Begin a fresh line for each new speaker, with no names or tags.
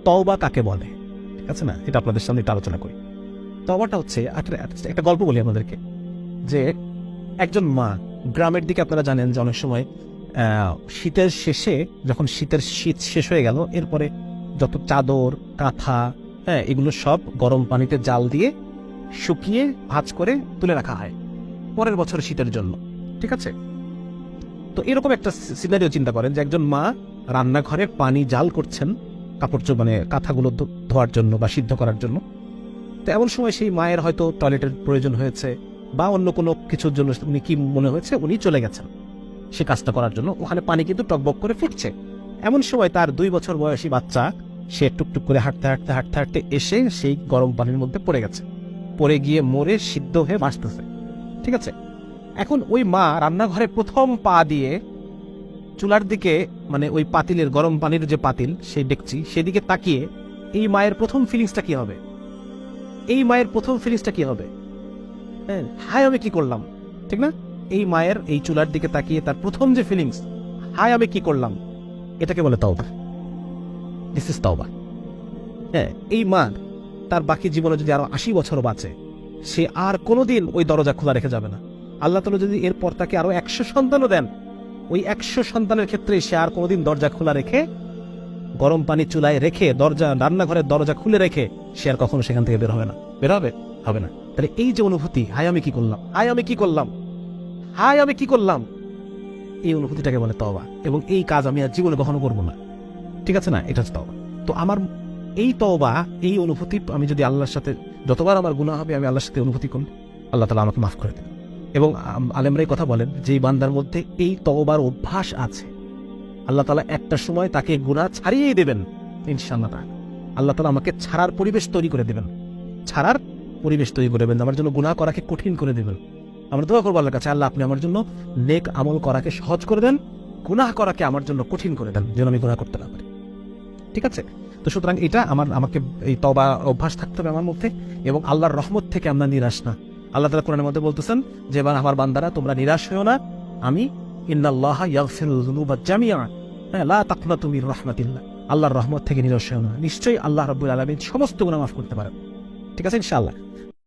তওবা কাকে বলে, ঠিক আছে না, এটা আপনাদের সামনে একটু আলোচনা করি। তওবাটা হচ্ছে একটা গল্প বলি আমাদেরকে, যে একজন মা, গ্রামের দিকে আপনারা জানেন যে অনেক সময় শীতের শেষে, যখন শীত শেষ হয়ে গেল, এরপরে যত চাদর কাঁথা, হ্যাঁ, এগুলো সব গরম পানিতে জাল দিয়ে শুকিয়ে ভাঁজ করে তুলে রাখা হয় পরের বছর শীতের জন্য, ঠিক আছে। তো এরকম একটা সিনারিও চিন্তা করেন যে একজন মা রান্নাঘরে পানি জাল করছেন কাপড় মানে কাঁথাগুলো ধোয়ার জন্য বা সিদ্ধ করার জন্য। তো এমন সময় সেই মায়ের হয়তো টয়লেটের প্রয়োজন হয়েছে বা অন্য কোনো কিছুর জন্য উনি কি মনে হয়েছে উনি চলে গেছেন সে কাজটা করার জন্য। ওখানে পানি কিন্তু টকবক করে ফুটছে। এমন সময় তার 2 বছর বয়সী বাচ্চা, সে টুকটুক করে হাঁটতে হাঁটতে হাঁটতে হাঁটতে এসে সেই গরম পানির মধ্যে পড়ে গেছে, পড়ে গিয়ে মরে সিদ্ধ হয়ে বাঁচতেছে, ঠিক আছে। এখন ওই মা রান্নাঘরে প্রথম পা দিয়ে চুলার দিকে, মানে ওই পাতিলের গরম পানির যে পাতিল, সেই ডেকচি, সেদিকে তাকিয়ে এই মায়ের প্রথম ফিলিংসটা কি হবে? এই মায়ের প্রথম ফিলিংসটা কি হবে? হ্যাঁ, হায় আমি কি করলাম, ঠিক না? এই মায়ের এই চুলার দিকে তাকিয়ে তার প্রথম যে ফিলিংস, হায় আমি কি করলাম, এটাকে বলে তওবা। দিস ইজ তওবা। হ্যাঁ, এই মা তার বাকি জীবনে যদি আরো 80 বছর বাঁচে, সে আর কোনোদিন ওই দরজা খোলা রেখে যাবে না। আল্লাহ তাআলা যদি এরপর তাকে আরো 100 সন্তানও দেন, ওই 100 সন্তানের ক্ষেত্রে সে আর কোনোদিন দরজা খোলা রেখে, গরম পানি চুলায় রেখে, রান্নাঘরের দরজা খুলে রেখে সে আর কখনো সেখান থেকে বের হবে না। বের হবে না। তাহলে এই যে অনুভূতি, হায় আমি কি করলাম, হায় আমি কি করলাম, হায় আমি কি করলাম, এই অনুভূতিটাকে বলে তওবা। এবং এই কাজ আমি আর জীবনে কখনো করবো না, ঠিক আছে না, এটা হচ্ছে তওবা। তো আমার এই তওবা, এই অনুভূতি, আমি যদি আল্লাহর সাথে, যতবার আমার গুনাহ হবে আমি আল্লাহর সাথে অনুভূতি করি, আল্লাহ তাআলা আমাকে মাফ করে দেন। এবং আলেমরাই কথা বলেন যে বান্দার মধ্যে এই তওবার অভ্যাস আছে, আল্লাহ তাআলা একটা সময় তাকে গুনাহ ছাড়িয়েই দেবেন ইনশাআল্লাহ। আল্লাহ তাআলা আমাকে ছাড়ার পরিবেশ তৈরি করে দেবেন, ছাড়ার পরিবেশ তৈরি করে দেবেন, আমার জন্য গুনাহ করাকে কঠিন করে দেবেন। আমরা দোয়া করবো আল্লাহর কাছে, আল্লাহ আপনি আমার জন্য নেক আমল করাকে সহজ করে দেন, গুনাহ করাকে আমার জন্য কঠিন করে দেন, যেন আমি গুনাহ করতে না পারি, ঠিক আছে। তো সুতরাং এটা আমাকে এই তওবা অভ্যাস থাকতে হবে আমার মধ্যে। এবং আল্লাহর রহমত থেকে আমরা নিরাশ না। আল্লাহ তাআলা কোরআনের মধ্যে বলতেছেন যে আমার বান্দারা তোমরা নিরাশ হও না, আমি ইন্নাল্লাহা ইয়াগফিরুয যুনুবা জামিআ লা তাকনাতু মির রাহমাতিল্লাহ, আল্লাহর রহমত থেকে নিরাশ হও না, নিশ্চয়ই আল্লাহ রাব্বুল আলামিন সমস্ত গুনাহ মাফ করতে পারেন, ঠিক আছে ইনশাআল্লাহ।